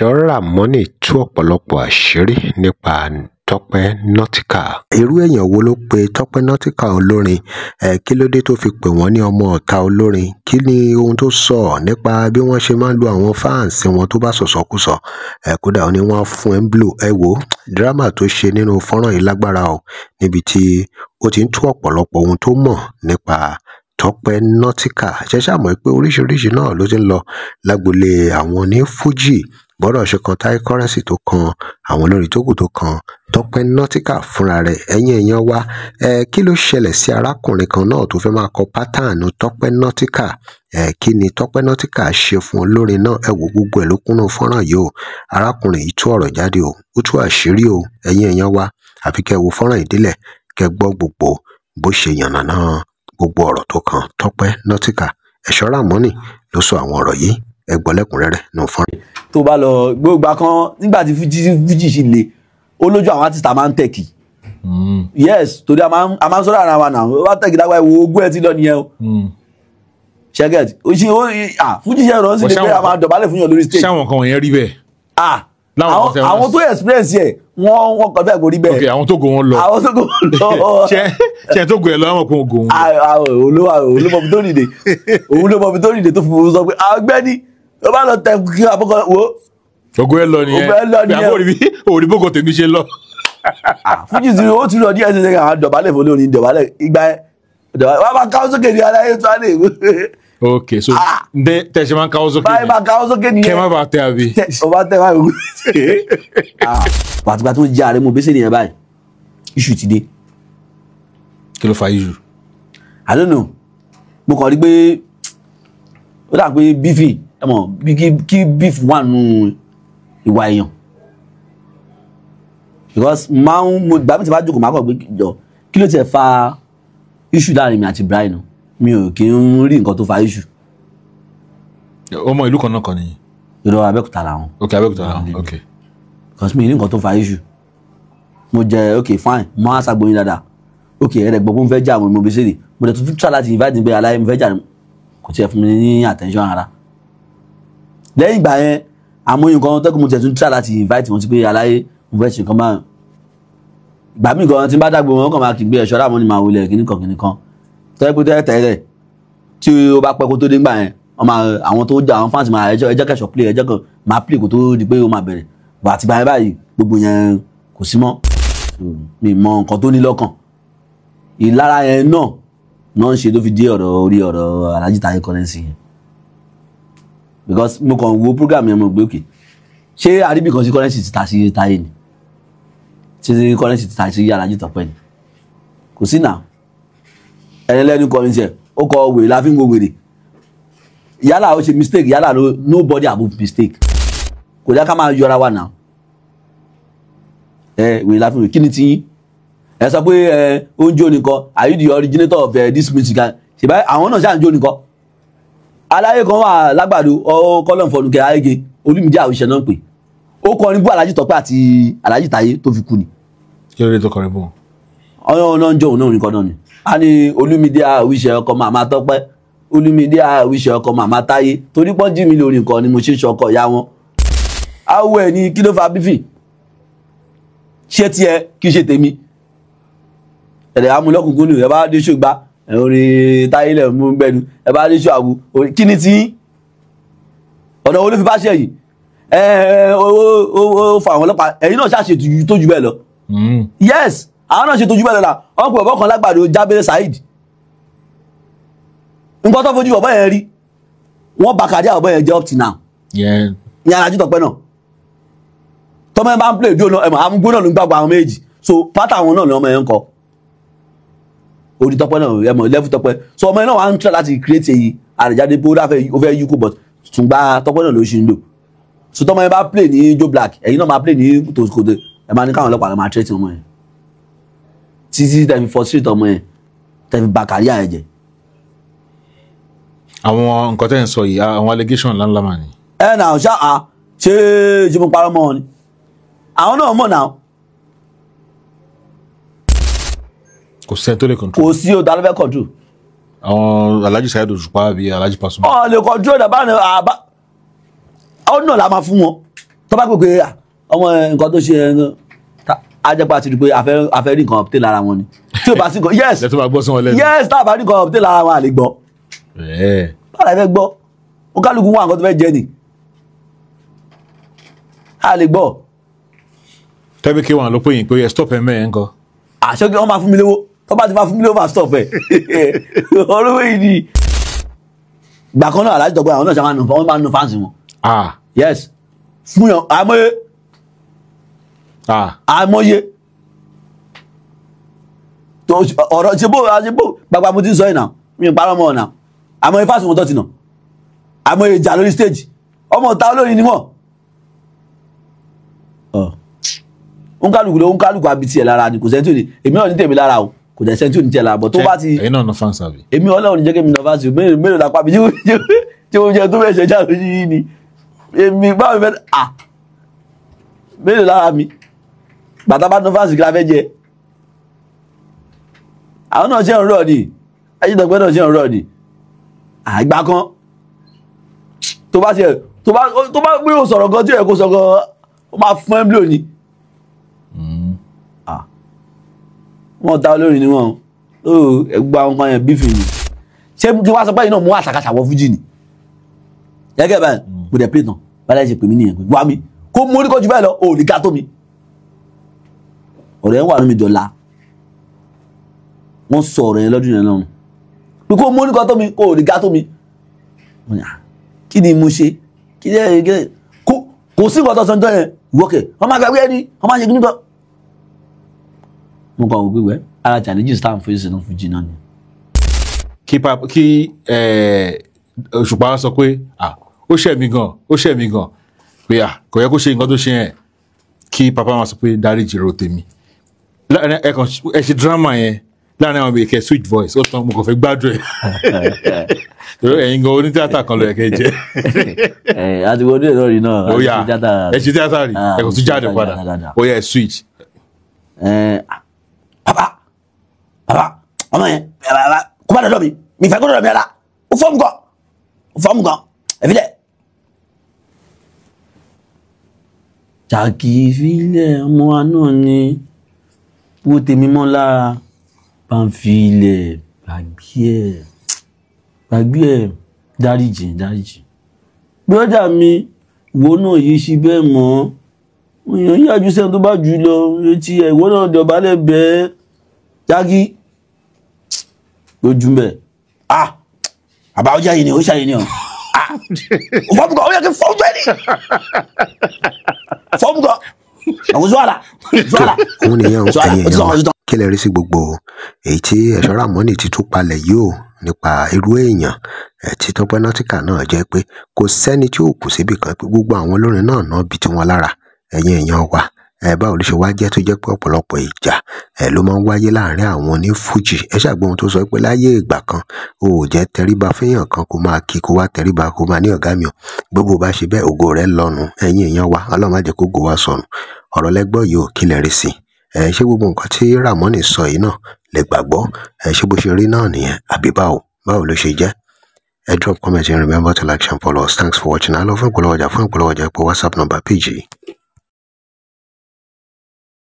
ẹ̀ṣọ́ Ràmọ́nì tú ọ̀pọ̀lọpọ̀ àṣírí nípa Tọ́pẹ́ Nautica. Irú èèyàn wo ló pe Tọ́pẹ́ Nautica olórin? Kí ló dé tó fi pè wọ́n ní ọmọ ọ̀tá olórin? Kí ni ohun tó sọ nípa bí wọ́n ṣe máa ń lo àwọn fáǹsì wọn tó bá sọ̀sọ́kùsọ? Kódà ó ní wọ́n á fún ẹ ń blò. Ẹ wo dírámà tó ṣe nínú fọ́nrán yìí lágbára o, níbi tí ó ti ń tú ọ̀pọ̀lọpọ̀ ohun tó mọ̀ nípa Tọ́pẹ́ Nautica. Ṣé ṣàmọ̀ pé oríṣiríṣi náà ló ti ń lọ lágbolé àwọn ní Fuji, bọ́dọ̀ ṣe kan Tai Currency tó kan àwọn olórin tó kù tó kan Tọ́pẹ́ Nautica fúnra rẹ̀. Ẹ̀yin èèyàn wa, kí ló ṣẹlẹ̀ sí arákùnrin kan náà tó fẹ́ máa kọ pátánù Tọ́pẹ́ Nautica? Kí ni Tọ́pẹ́ Nautica ṣe fún olórin náà? Ẹ wo gbogbo ẹ̀ ló kúnnú fọ́nrán yìí o. Arákùnrin yìí tú ọ̀rọ̀ jáde o, ó tú àṣírí o. Ẹ̀yin èèyàn wa, àfi kẹ́ wo fọ́nrán ìdílẹ̀ kẹ́ gbọ́ gbogbo bó ṣe yànnàná gbogbo ọ̀rọ̀ tó kan Tọ́pẹ́ Nautica. ẹ̀ṣọ́ Ràmọ́nì ló sọ àwọn ọ̀rọ̀ yìí, ẹ gbọ́ lẹ́kùnrẹ́rẹ́ nínú fọ́nrán. tó bá lọ gbogbo kan nígbà tí Fuji ṣì le ó lójú àwọn artista máa ń tẹ̀kì. Yes, torí a máa ń sọ́dọ̀ ara wa náà ó bá tẹ̀kì dágbà ìwò ogún ẹ̀ tí lọ nìyẹn o. ṣẹ́gẹ̀t Fuji ṣe ìrànṣẹ́ ni pé a máa dọ̀bálẹ̀ fún yàn lórí stage. ṣáwọn kan wọ̀nyẹn rí bẹ́ẹ̀. àwọn tó experience yẹ wọ́n kọ́ bẹ́ẹ̀ kò rí bẹ́ẹ̀. ok àwọn tó go wọn lọ. àwọn tó go wọn lọ. ṣe tó go ẹ lọ àwọn kan go wọn. olómọbi tó nìde olómọbi tó nìde tó fi sọ pé Ọ̀gbẹ́ni ó bá lọ tẹ kí àbọkọ wo. ogo ẹ lọ nìyẹn. ogo ẹ lọ nìyẹn. òrí bókò tèmi ṣe lọ. Fuji ti ó ti lọ díẹ̀ ṣe ṣe àwọn dọ̀bálẹ̀ fún olórin dọ̀bálẹ̀ ìgbà ẹ wọ́n máa káwọ́ sókè ní aláyé tó á lè. ok so tẹ ṣe máa ń káwọ́ sókè. báyìí máa káwọ́ sókè nìyẹn. kẹ má bàa tẹ àbí. ọba tẹ báyìí. pàtìpàtì tó jẹ́ ààrẹ mo bẹ́sẹ̀ nìyẹn báyìí iṣu ti dé. kí ló fa iṣu. I don't know, mo kàn rí pé ó dà pé bífì ẹ mọ̀ bí kí bíf wà nù ìwà èèyàn because mo gbà mí ti bá jókòó máa kọ̀ pé jọ kí ló tiẹ̀ fa iṣu láàrin mi àti Brian mi ò kí ń rí nǹkan tó fa iṣu. ọmọ ìlú kan náà kan nìyí. ìrọ̀ Abẹ́òkúta làwọn. ok Abẹ́òkúta làwọn ok. because mi rí nǹkan tó fa iṣu mo jẹ ok fine mo á ṣàgbóyin dáadáa ok ẹ̀rẹ̀ gbọ́ pé mo fẹ́ jà àwọn ọmọ bẹ́sẹ̀ rè mo dẹ̀ tún try láti invite níbẹ̀ aláyé mo fẹ́ jà kò tiẹ̀ fún mi ní attention ara. lẹ́yìn ìgbà yẹn àmọ́ nǹkan tó kọ́ mo tiẹ̀ tún try láti invite wọn sí pé aláyé mo fẹ́ ṣe nǹkan báyìí. ìgbà míì gan tí n bá dàgbò wọn kàn máa kì í gbé ẹ̀ṣọ́ Ràmọ́nì máa wọlé kìnnìkan tẹ́lẹ̀ pé tẹ́lẹ̀ tí ó bá pẹ́ kó tó dé gbà yẹn àwọn tó jà àwọn fans máa ẹjẹ́ kẹsọ̀ play ẹjẹ́ kan máa play kó tó di pé ó máa bẹ̀rẹ̀ bàtà àtìgbà yẹn báyìí gbogbo yẹn kò sí mọ́ mi mọ nǹkan tó ní lọ́kàn ìlara yẹn náà ń ṣe tó fi dé orí ọ̀rọ̀ Alhaji Tai Currency yẹn because mo kàn wo program yẹn mo gbé òkè ṣé àríbì kan sí Currency ti ta sí Táyé ni tí Currency ti ta sí Alhaji Tọ́pẹ́ ni kò sí náà ẹni lẹ́nu kọrin tiẹ̀ ó kọ wèrè la fi ń wo wèrè yálà ó ṣe mistake yálà nobody above mistake kò dá ká máa yọra wa náà wèrè la fi ń wèrè kí ni ti yín ẹ sọ pé ó ń jó nìkan are you the originator of this music ṣe báyìí àwọn náà ṣáà ń jó nìkan aláyé kan wà lágbàdo kọlọ̀ fọnùkẹ́ ayége Olúmídé Àwíṣẹ náà pè ó kọrin bú Alhaji Tọ́pẹ́ àti Alhaji Táyé tó fi kú ni. kí ló dé tó kọrin bú wọn. ọyọ́ náà ń jó òun náà nìkan náà ni a ní Olúmídé Àwíṣẹ ọkọ màmá Tọ́pẹ́ Olúmídé Àwíṣẹ ọkọ màmá Táyé torí pọ́n jí mi lórí nǹkan ni mo ṣe ń ṣọkọ ìyá wọn. awo ẹ ní kí ló fa bífì ṣé tiẹ̀ kí ṣe tèmi ẹ̀rẹ̀ amúlọ́kùnkún ni ẹ bá dé ṣùgbà orin Táyé lẹ̀ mú gbẹ́nu ẹ bá dé ṣàwù kí ni tí ọ̀nà wo ló fi bá ṣe yìí ó fa àwọn ọlọ́pàá ẹ̀yin náà ṣàṣe tó jù bẹ́ẹ̀ lọ. Yes, àwọn náà ṣe tó jù bẹ́ẹ̀ lọ la wọn pè ọ̀bọ̀ kan lágbàdo Jábẹ́rẹ́ Saheed nǹkan tó fojú ọ̀bọ̀ yẹn rí wọ́n bá kàdé ọ̀bọ̀ yẹn jẹ́ up till now. ní Alhaji Tọ́pẹ́ náà tọ́mọ yẹn bá ń play dúró náà amúgbó náà ló ń gbàgbọ́ àwọn méjì so pátá àwọn náà ni ọmọ yẹn ń kọ orí Tọ́pẹ́ náà level Tọ́pẹ́ so ọmọ yẹn náà wà ń try láti create èyí àrèjáde pé ó fẹ́ yíkú but tùǹgbà Tọ́pẹ́ náà ló ṣe ń lò so tọ́mọ yẹn bá play ní Joe Black ẹ̀yin náà máa play ní tòkòtò ẹ̀ máa ní káwọn ọlọ́pàá lọ máa tẹ́tí ọmọ yẹn títí tẹ̀fi frustrate ọmọ yẹn tẹ̀fi bà career yẹn jẹ́. àwọn nǹkan tẹ́ ń sọ yìí àwọn allegation ńláńlá mà ní. náà ṣé mo parọ́ mọ́ ọ ni àwọn náà mọ̀ náà. kò sẹ́ni tó lè control. kò sí o ta ló fẹ́ control. àwọn Alhaji Saheed Òṣùpá bíi Alhaji Pasuma. ọ̀ lè control dàbá ni ọ̀nà la máa fún wọn tó bá pè pé ọmọ nǹkan tó ṣe ajẹ́pá ti rí pé afẹ́ rí nǹkan ọ̀pítẹ́ lára wọn ni tí ó bá sí nǹkan yes yes tá a bá rí nǹkan ọ̀pítẹ́ lára wọn à lè gbọ́ bára ẹ fẹ́ gbọ́ ó kálukú wọn àkọ́ tó fẹ́ jẹ ni a lè gbọ́. tẹ́bí kí wọn ló pé yín pé stop ẹ mẹ́ẹ̀ ńkọ́. àṣọ kí wọ́n máa fún mi lówó tó bá ti máa fún mi lówó máa stop ẹ̀ olówó yìí ni ìgbà kan náà aláàjì tọ́gbọ́n àwọn náà ṣe máa ń nu fáǹsì wọn. yes fún yàn àmọye ọ̀rọ̀ ṣe bó gbàgbà mo ti sọ ìnà mi ò parọ́ mọ́ ọ̀nà àmọye fáǹsì wọn tó ti nà àmọye ìjà lórí stage ọmọ ọ̀tá olórin ni wọ́n. nkálukú abiti ẹ̀ lára ni kò sẹ́ni tí ò ní èmi náà ní tèmi lára o kò dẹ̀ sẹ́ni tí ò ní tiẹ̀ lára bọ̀ tó bá ti. ẹ̀yin náà nọ fáǹsì àbí. èmi ọlọ́run ní jẹ́ kí mi nọ fáǹsì mélòó lápá mi tí mo jẹ tó fẹ́ ṣe jáde yìí ni èmi báwo fẹ́ mélòó lára mi bàtà bá nọ fáǹsì kí la fẹ́ jẹ. àwọn náà ṣe ń rọ̀ ni ayédọ̀gbẹ́ náà ṣe ń rọ̀ ni àgbà kan tó bá gbé o sọ̀rọ̀ gan tí ẹ̀ kó sọ gan ó máa fún ẹ́ blò ni. wọ́n ta olórin ni wọ́n ẹgbẹ́ àwọn kan yẹn bífì ni ṣé kí wọ́n sọ pé iná mú àṣàkáṣà wọ fújì ni gẹ́gẹ́ báyìí mo dẹ̀ pé tán báyìí ṣe pè mí nìyẹn pé wá mi kó mú oríkọ́ jù báyìí lọ ò ní ká tó mi ọ̀rọ̀ yẹn wà nínú mi dọ̀la wọ́n sọ ọ̀rọ̀ yẹn lọ́dún yẹn lọ́rùn pé kó mú oríkọ́ tó mi kó ò ní ká tó mi kí ni mo ṣe kò sí nǹkan tó sọ nítorí yẹn ìwọ́kẹ̀ wọ́n máa gbàgbé ẹni wọ́n máa ṣe kí nígbà mo kàn wò pé wẹ́ ara challenges tá à ń fèsì náà fún jìnnà ni. kí Òṣùpá sọ pé ó ṣẹ̀ mí gan pé kò yẹ kó ṣe nǹkan tó ṣe yẹn kí papa máa sọ pé dáríjì ro tèmi ẹ ṣe drama yẹn láàrin àwọn èkè switch voice ó tán mo kàn fẹ́ gbádùn ẹ̀ ẹ̀yin gan onítíátà kan ló yẹ kẹ́ jẹ́. àti wọ́n dé lórí náà ẹ ṣe tíátà rí ẹ kò tún jáde padà ó yẹ switch. bàbá ọmọ yẹn kó bá dọ̀dọ̀ mi fẹ́ kó dọ̀dọ̀ mi ara ó fọ́ọ̀mù kan ẹ̀fílẹ̀. jàkì ìfilẹ̀ ọmọ wa náà ni wo tèmi mọ́ lára bá ń fi ilẹ̀ gbàgbé ẹ̀ dáríjì. bírọ́dà mi ìwọ náà yìí ṣe bẹ́ẹ̀ mọ́ èèyàn yíyájú sẹ́ni tó bá jù lọ etí ẹ̀ ìwọ náà dọ̀bálẹ̀ bẹ́ẹ̀ jági lójú mbẹ àbá ọjà yìí ni ó ṣàyè ni ọ fọmùkọ ó yẹ kí fọmùkọ ẹni fọmùkọ àwọn zuwala. òun nìyẹn ẹ̀yin èèyàn kí lè rí sí gbogbo èyí tí ẹ̀ṣọ́ Ràmọ́nì ti tú palẹ̀ yìí o nípa irú èèyàn tí Tọ́pẹ́ Nautica náà jẹ́ pé kò sẹ́ni tí ó kù síbì kan pé gbogbo àwọn olórin náà bí tiwọn lára ẹ̀yin èèyàn wa báwo ló ṣe wá jẹ́ tó jẹ́ pé ọ̀pọ̀lọpọ̀ ìjà ló máa ń wáyé láàrin àwọn onífújì ẹ ṣàgbọ́n tó sọ pé láyé ìgbà kan o ò jẹ́ tẹríba fẹ́yàn kan kó máa kí kó wá tẹríba kó máa ní ọ̀gá mi o gbogbo bá ṣe bẹ́ẹ̀ ògo rẹ̀ lọ́nu ẹ̀yin èèyàn wa Ọlọ́run má jẹ́ kó ògo wa sọnù ọ̀rọ̀ lẹ́gbọ́ yìí ò kí lè rí sí ṣé gbogbo nǹkan tí Ràmọ́nì sọ yìí náà lè gbàgbọ́ ṣé bó ṣe rí náà nìyẹn àbí báwo ló ṣe jẹ́ drop comment and remember to like and follow us. Thanks for watching. I love fún ìpolówó ọjà pé WhatsApp number page.